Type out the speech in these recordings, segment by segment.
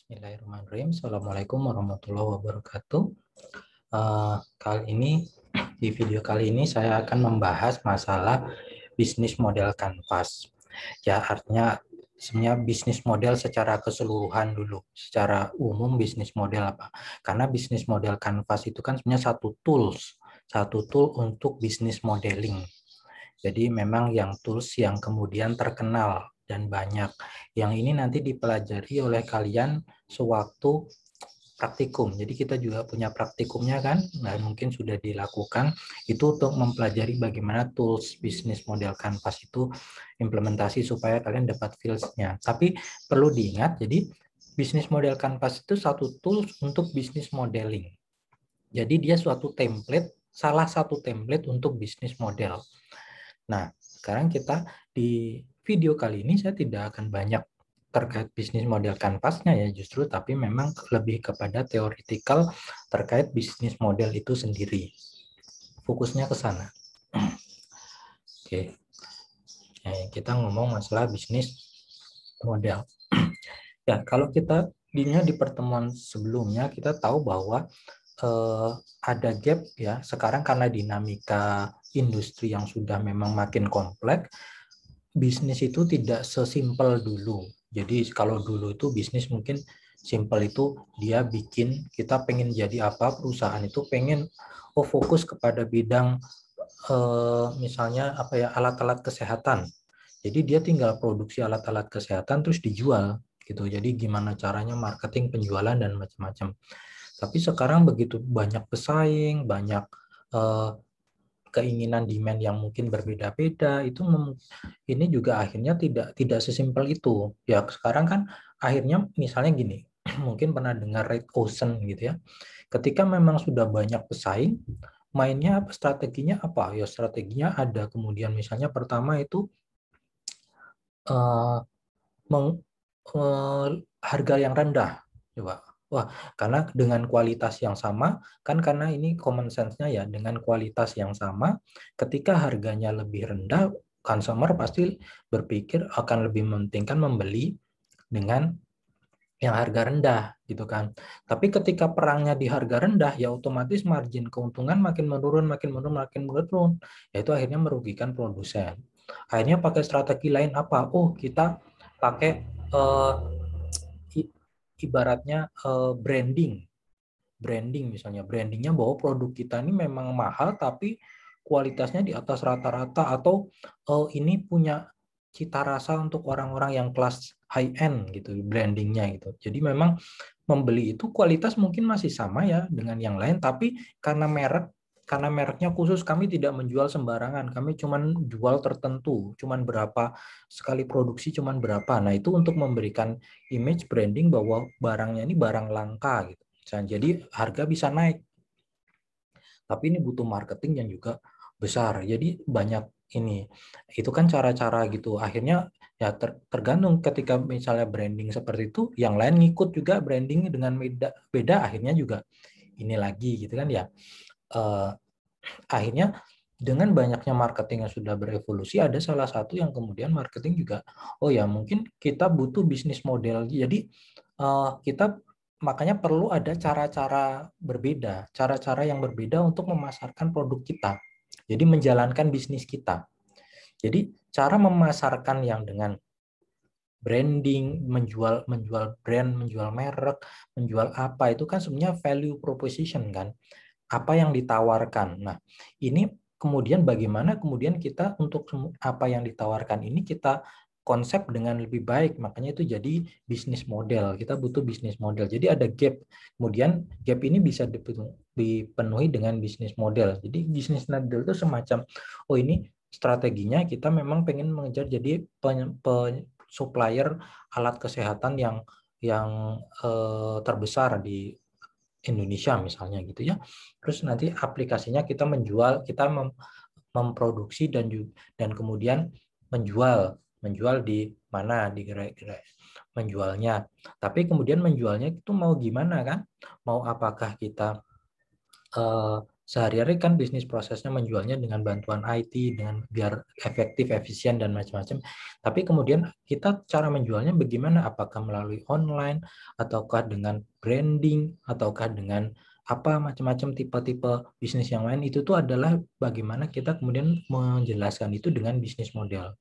Bismillahirrahmanirrahim. Assalamualaikum warahmatullahi wabarakatuh. Kali ini di video kali ini saya akan membahas masalah bisnis model kanvas. Ya, artinya sebenarnya bisnis model secara keseluruhan dulu, secara umum bisnis model apa? Karena bisnis model kanvas itu kan sebenarnya satu tool untuk bisnis modeling. Jadi memang yang tools yang kemudian terkenal dan banyak. Yang ini nanti dipelajari oleh kalian sewaktu praktikum. Jadi kita juga punya praktikumnya kan, nah mungkin sudah dilakukan itu untuk mempelajari bagaimana tools bisnis model kanvas itu implementasi supaya kalian dapat feels-nya. Tapi perlu diingat, jadi bisnis model kanvas itu satu tools untuk bisnis modeling. Jadi dia suatu template, salah satu template untuk bisnis model. Nah, sekarang kita di video kali ini saya tidak akan banyak terkait bisnis model kanvasnya ya justru, tapi memang lebih kepada teoritikal terkait bisnis model itu sendiri. Fokusnya ke sana. Oke. Kita ngomong masalah bisnis model. Ya, kalau kita di pertemuan sebelumnya kita tahu bahwa ada gap ya sekarang karena dinamika industri yang sudah memang makin kompleks. Bisnis itu tidak sesimpel dulu. Jadi kalau dulu itu bisnis mungkin simpel itu dia bikin, kita pengen jadi apa, perusahaan itu pengen fokus kepada bidang misalnya apa ya, alat-alat kesehatan. Jadi dia tinggal produksi alat-alat kesehatan terus dijual gitu. Jadi gimana caranya marketing, penjualan dan macam-macam. Tapi sekarang begitu banyak pesaing, banyak keinginan demand yang mungkin berbeda-beda, itu ini juga akhirnya tidak sesimpel itu. Ya sekarang kan akhirnya misalnya gini, mungkin pernah dengar Red Ocean gitu ya. Ketika memang sudah banyak pesaing, mainnya apa, strateginya apa? Ya strateginya ada, kemudian misalnya pertama itu uh, harga yang rendah, coba. Wah, karena dengan kualitas yang sama, kan karena ini common sense-nya ya, dengan kualitas yang sama, ketika harganya lebih rendah, consumer pasti berpikir akan lebih mementingkan membeli dengan yang harga rendah, gitu kan. Tapi ketika perangnya di harga rendah, ya otomatis margin keuntungan makin menurun, makin menurun, makin menurun. Yaitu akhirnya merugikan produsen. Akhirnya pakai strategi lain apa? Oh, kita pakai ibaratnya branding misalnya, brandingnya bahwa produk kita ini memang mahal tapi kualitasnya di atas rata-rata, atau ini punya cita rasa untuk orang-orang yang kelas high end gitu, brandingnya gitu. Jadi memang membeli itu kualitas mungkin masih sama ya dengan yang lain, tapi karena mereknya khusus, kami tidak menjual sembarangan, kami cuman jual tertentu, cuman berapa sekali produksi, cuman berapa. Nah itu untuk memberikan image branding bahwa barangnya ini barang langka gitu. Jadi harga bisa naik, tapi ini butuh marketing yang juga besar. Jadi banyak ini, itu kan cara-cara gitu. Akhirnya ya tergantung, ketika misalnya branding seperti itu, yang lain ngikut juga branding dengan beda, akhirnya juga ini lagi gitu kan ya. Akhirnya dengan banyaknya marketing yang sudah berevolusi, ada salah satu yang kemudian marketing juga, oh ya mungkin kita butuh bisnis model. Jadi kita makanya perlu ada cara-cara berbeda, cara-cara yang berbeda untuk memasarkan produk kita. Jadi menjalankan bisnis kita. Jadi cara memasarkan yang dengan branding, menjual brand, menjual merek, menjual apa, itu kan sebenarnya value proposition kan. Apa yang ditawarkan. Nah, ini kemudian bagaimana kemudian kita untuk apa yang ditawarkan ini kita konsep dengan lebih baik. Makanya itu jadi bisnis model. Kita butuh bisnis model. Jadi ada gap. Kemudian gap ini bisa dipenuhi dengan bisnis model. Jadi bisnis model itu semacam, oh ini strateginya kita memang pengen mengejar jadi supplier alat kesehatan yang terbesar di Indonesia misalnya gitu ya. Terus nanti aplikasinya kita menjual, kita memproduksi dan kemudian menjual di mana, di gerai-gerai menjualnya. Tapi kemudian menjualnya itu mau gimana kan? Mau apakah kita sehari-hari kan bisnis prosesnya menjualnya dengan bantuan IT, dengan biar efektif, efisien, dan macam-macam. Tapi kemudian kita cara menjualnya bagaimana? Apakah melalui online, ataukah dengan branding, ataukah dengan apa macam-macam tipe-tipe bisnis yang lain. Itu tuh adalah bagaimana kita kemudian menjelaskan itu dengan bisnis model.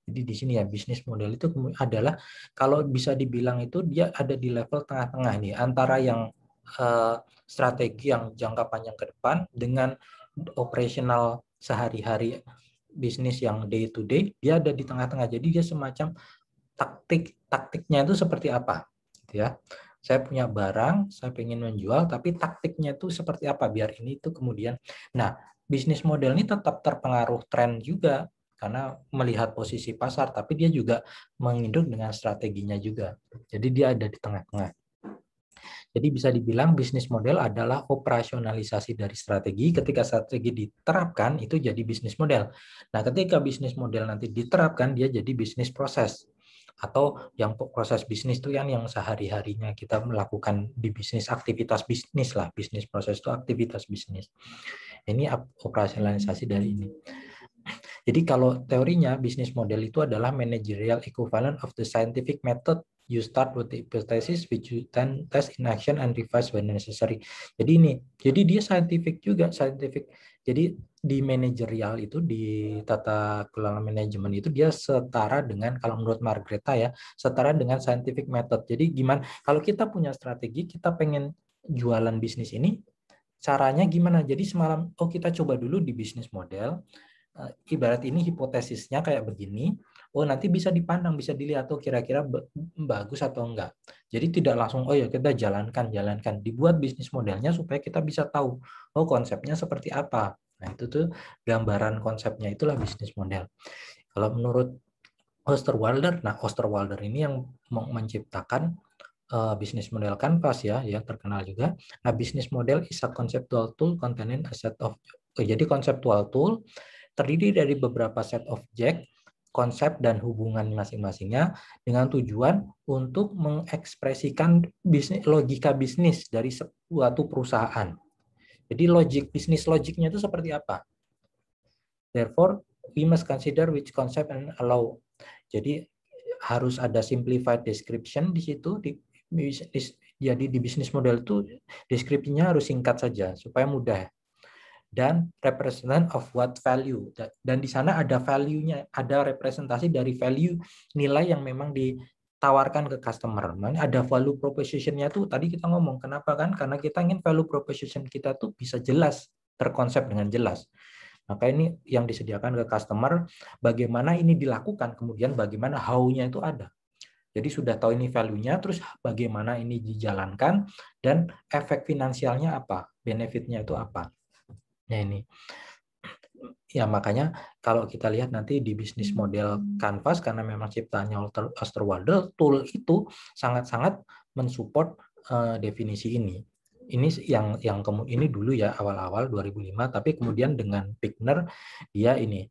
Jadi di sini ya bisnis model itu adalah kalau bisa dibilang itu dia ada di level tengah-tengah nih antara yang strategi yang jangka panjang ke depan dengan operasional sehari-hari bisnis yang day to day, dia ada di tengah-tengah. Jadi dia semacam taktiknya itu seperti apa, gitu ya. Saya punya barang, saya ingin menjual, tapi taktiknya itu seperti apa biar ini itu kemudian. Nah, bisnis model ini tetap terpengaruh tren juga karena melihat posisi pasar, tapi dia juga menginduk dengan strateginya juga. Jadi dia ada di tengah-tengah. Jadi bisa dibilang bisnis model adalah operasionalisasi dari strategi. Ketika strategi diterapkan, itu jadi bisnis model. Nah, ketika bisnis model nanti diterapkan, dia jadi bisnis proses. Atau yang proses bisnis itu yang sehari-harinya kita melakukan di bisnis, aktivitas bisnis lah. Bisnis proses itu aktivitas bisnis. Ini operasionalisasi dari ini. Jadi kalau teorinya bisnis model itu adalah managerial equivalent of the scientific method. You start with the hypothesis which you then test in action and revise when necessary. Jadi dia scientific juga, scientific. Jadi di manajerial itu, di tata kelola manajemen itu dia setara dengan, kalau menurut Margreta ya, setara dengan scientific method. Jadi gimana kalau kita punya strategi, kita pengen jualan bisnis ini, caranya gimana? Jadi semalam, kita coba dulu di bisnis model. Ibarat ini hipotesisnya kayak begini, nanti bisa dipandang, bisa dilihat kira-kira bagus atau enggak. Jadi tidak langsung ya kita jalankan, dibuat bisnis modelnya supaya kita bisa tahu konsepnya seperti apa. Nah, itu tuh gambaran konsepnya, itulah bisnis model. Kalau menurut Osterwalder, Osterwalder ini yang menciptakan bisnis model Canvas ya terkenal juga. Nah, bisnis model is a conceptual tool containing a set of jadi conceptual tool terdiri dari beberapa set objek, konsep, dan hubungan masing-masingnya dengan tujuan untuk mengekspresikan logika bisnis dari suatu perusahaan. Jadi bisnis logiknya itu seperti apa? Therefore, we must consider which concept and allow. Jadi harus ada simplified description di situ. Jadi di bisnis model itu deskripsinya harus singkat saja supaya mudah. Dan represent of what value, dan di sana ada value-nya, ada representasi dari value nilai yang memang ditawarkan ke customer. Makanya ada value proposition-nya tuh tadi kita ngomong, kenapa kan? Karena kita ingin value proposition kita tuh bisa jelas, terkonsep dengan jelas. Maka ini yang disediakan ke customer, bagaimana ini dilakukan, kemudian bagaimana how-nya itu ada. Jadi sudah tahu ini value-nya, terus bagaimana ini dijalankan, dan efek finansialnya apa, benefit-nya itu apa. Nah ini, ya makanya kalau kita lihat nanti di bisnis model Canvas, karena memang ciptaannya Osterwalder, tool itu sangat-sangat mensupport definisi ini. Ini ini dulu ya awal-awal 2005, tapi kemudian dengan Pigner dia ini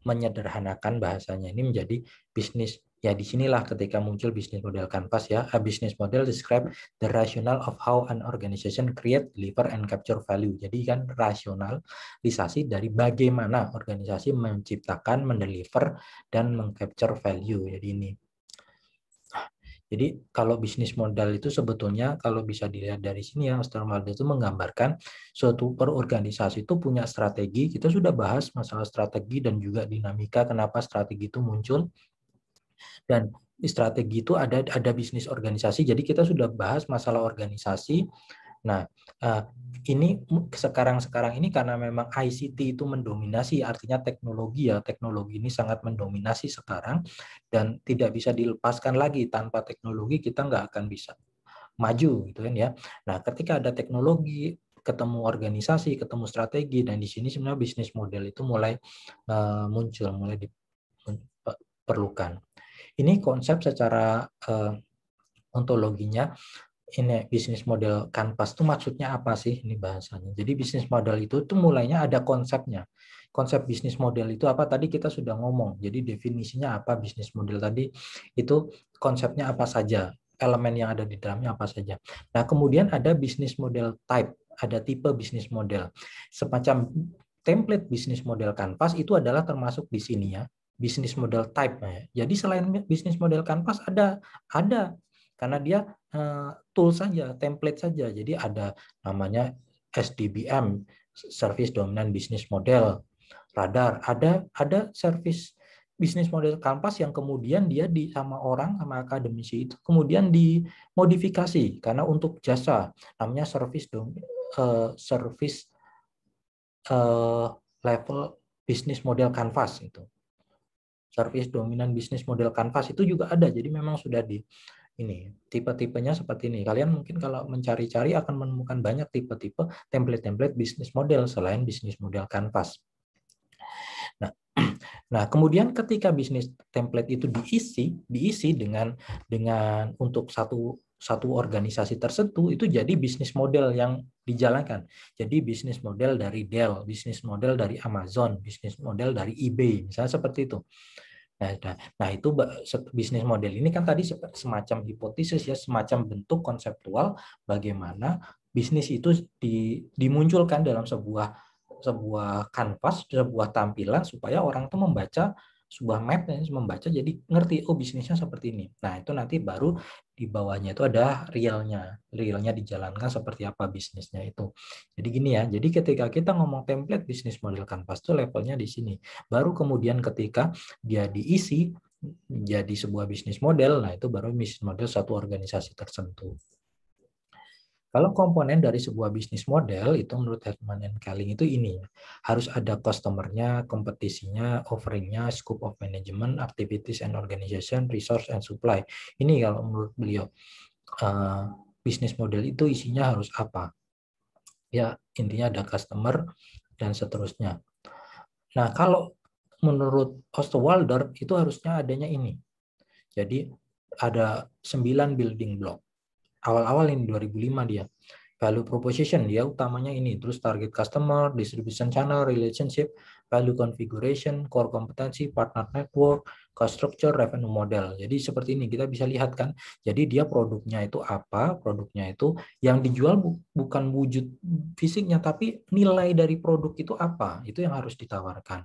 menyederhanakan bahasanya ini menjadi bisnis. Ya disinilah ketika muncul bisnis model Canvas ya. A business model describe the rationale of how an organization create, deliver, and capture value. Jadi kan rasionalisasi dari bagaimana organisasi menciptakan, mendeliver, dan mengcapture value. Jadi ini. Jadi kalau bisnis modal itu sebetulnya kalau bisa dilihat dari sini ya, Osterwalder itu menggambarkan suatu perorganisasi itu punya strategi. Kita sudah bahas masalah strategi dan juga dinamika kenapa strategi itu muncul. Dan strategi itu ada bisnis organisasi. Jadi kita sudah bahas masalah organisasi. Nah, ini sekarang ini karena memang ICT itu mendominasi, artinya teknologi ini sangat mendominasi sekarang dan tidak bisa dilepaskan lagi. Tanpa teknologi kita nggak akan bisa maju gitu kan ya. Nah, ketika ada teknologi, ketemu organisasi, ketemu strategi, dan di sini sebenarnya bisnis model itu mulai muncul, mulai diperlukan. Ini konsep secara ontologinya. Ini bisnis model Canvas itu maksudnya apa sih ini bahasanya? Jadi bisnis model itu mulainya ada konsepnya. Konsep bisnis model itu apa? Tadi kita sudah ngomong. Jadi definisinya apa bisnis model tadi? Itu konsepnya apa saja? Elemen yang ada di dalamnya apa saja? Nah, kemudian ada bisnis model type. ada tipe bisnis model. Semacam template bisnis model Canvas itu adalah termasuk di sini ya, bisnis model type. Jadi selain bisnis model Canvas ada karena dia tool saja, template saja. Jadi ada namanya SDBM, Service Dominant Business Model, Radar. Ada service bisnis model Canvas yang kemudian dia sama akademisi itu kemudian dimodifikasi karena untuk jasa, namanya service level bisnis model Canvas itu. Service dominan bisnis model Canvas itu juga ada. Jadi memang sudah ini tipe-tipenya seperti ini. Kalian mungkin kalau mencari-cari akan menemukan banyak tipe-tipe template-template bisnis model selain bisnis model Canvas. Nah, kemudian ketika bisnis template itu diisi dengan untuk satu organisasi tertentu, itu jadi bisnis model yang dijalankan. Jadi bisnis model dari Dell, bisnis model dari Amazon, bisnis model dari eBay, misalnya seperti itu. Nah, itu bisnis model ini kan tadi semacam hipotesis ya, semacam bentuk konseptual bagaimana bisnis itu dimunculkan dalam sebuah kanvas, sebuah tampilan supaya orang itu membaca sebuah map dan membaca jadi ngerti oh bisnisnya seperti ini. Nah, itu nanti baru di bawahnya itu ada realnya dijalankan seperti apa bisnisnya itu. Jadi gini ya, jadi ketika kita ngomong template bisnis model Canvas itu levelnya di sini. Baru kemudian ketika dia diisi jadi sebuah bisnis model, nah itu baru bisnis model satu organisasi tertentu. Kalau komponen dari sebuah bisnis model itu menurut Hetman and Kelling itu ini harus ada customer-nya, kompetisinya, offering-nya, scope of management, activities and organization, resource and supply. Ini kalau menurut beliau bisnis model itu isinya harus apa? Ya intinya ada customer dan seterusnya. Nah kalau menurut Osterwalder itu harusnya adanya ini. Jadi ada 9 building block. Awal-awal ini 2005 dia. Value proposition dia utamanya ini, terus target customer, distribution channel, relationship, value configuration, core competency, partner network, cost structure, revenue model. Jadi seperti ini kita bisa lihat kan. Jadi dia produknya itu apa? Produknya itu yang dijual bukan wujud fisiknya tapi nilai dari produk itu apa? Itu yang harus ditawarkan.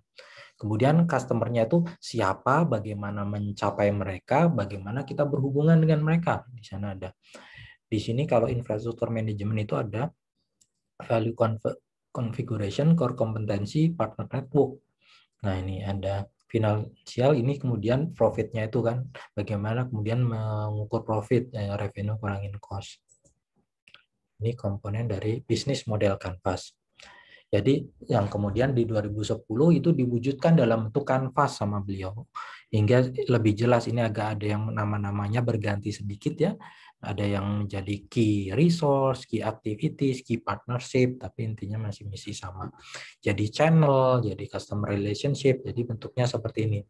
Kemudian customer-nya itu siapa, bagaimana mencapai mereka, bagaimana kita berhubungan dengan mereka. Di sana ada. Di sini kalau infrastruktur manajemen itu ada value configuration, core competency, partner network. Nah ini ada finansial, ini kemudian profitnya itu kan, bagaimana kemudian mengukur profit, revenue kurangin cost. Ini komponen dari bisnis model Canvas. Jadi yang kemudian di 2010 itu diwujudkan dalam bentuk kanvas sama beliau. Hingga lebih jelas ini agak ada yang nama-namanya berganti sedikit ya. Ada yang menjadi key resource, key activities, key partnership, tapi intinya masih misi sama. Jadi channel, jadi customer relationship, jadi bentuknya seperti ini.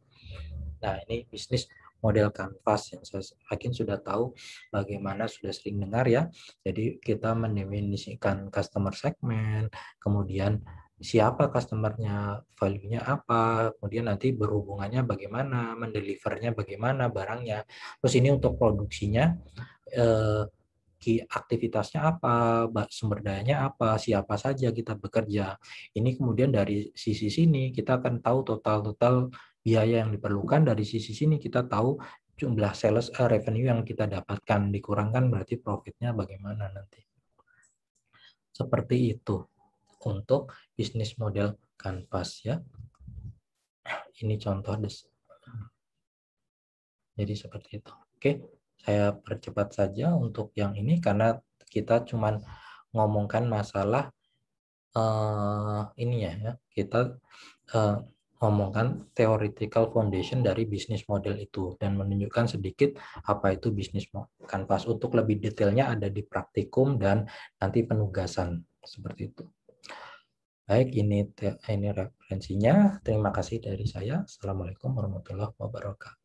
Nah ini bisnis model Canvas yang saya yakin sudah tahu bagaimana, sudah sering dengar ya. Jadi kita mendefinisikan customer segment, kemudian siapa customernya, value-nya apa, kemudian nanti berhubungannya bagaimana, mendelivernya bagaimana barangnya. Terus ini untuk produksinya, aktivitasnya apa, sumber dayanya apa, siapa saja kita bekerja. Ini kemudian dari sisi sini kita akan tahu total biaya yang diperlukan, dari sisi sini kita tahu jumlah sales revenue yang kita dapatkan, dikurangkan berarti profitnya bagaimana nanti. Seperti itu untuk bisnis model Canvas ya. Ini contoh jadi seperti itu. Oke, saya percepat saja untuk yang ini karena kita cuman ngomongkan masalah ini ya, kita ngomongkan theoretical foundation dari bisnis model itu dan menunjukkan sedikit apa itu bisnis Canvas. Untuk lebih detailnya ada di praktikum dan nanti penugasan seperti itu. Baik, ini referensinya. Terima kasih dari saya. Assalamualaikum warahmatullahi wabarakatuh.